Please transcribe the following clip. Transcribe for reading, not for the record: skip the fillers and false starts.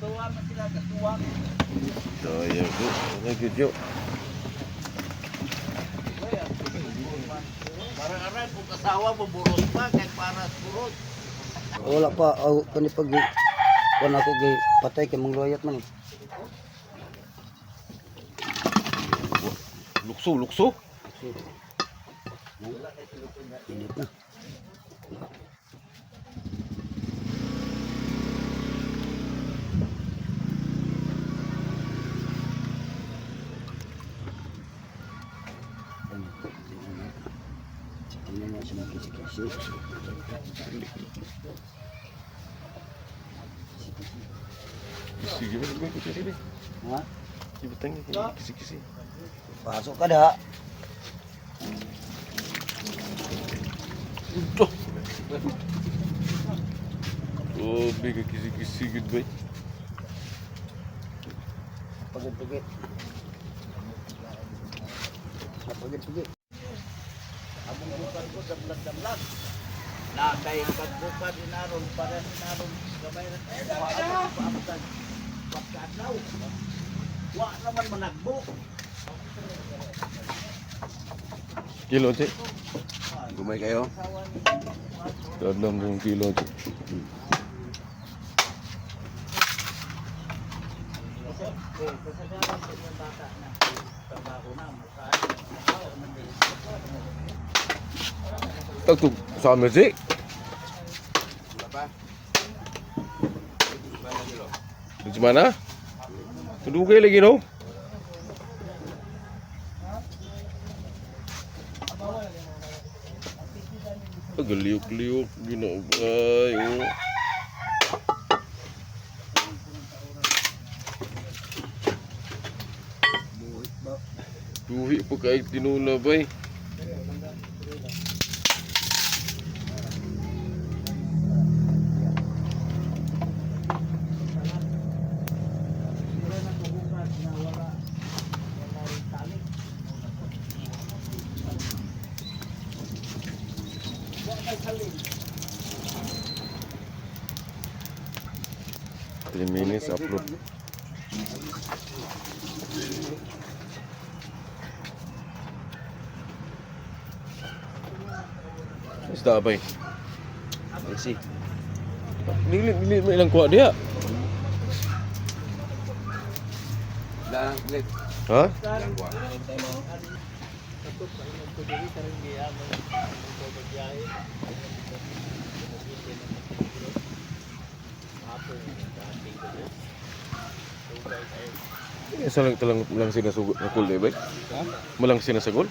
Tuwa man sila, katuwa. Daya ko. Ano yun? Parang aray, kung kasawa mo, burot pa, kahit para burot. Wala pa kani pag kun ako gi patay kay mong loyat man. Lukso, lukso. Init na. Ano na sa mga kisi-kisi. Sige, sige, sige, sige. Ha? Ibutang kisi-kisi. Pasok ka da. Oh, bigay kisi-kisi good boy. Pagit-pagit. Pagit-pagit. Abang bukan ko, damlag-damlag. Nakay ang pagbukan ni Naron, para ni Naron, gabay na tayo. Paamtan, pagkadlaw. Wa naman managbo. Kilo, Cik. Gumay kayo. Dalam yung kilo, Cik. Kasagaran sa mga bata na trabaho na, masahin. Tagtug sama, Cik. Di mana? Tudugay lagi, no? Geliuk-liuk gino bay. Oh. Duhi pa kahit tinula bay. Minutes upload. Isda apa ini? Isi. Dili may ilang kuha dia. Lang lit. Ha? Isa lang lang sinasugod na kul ba? Malang sinasagol?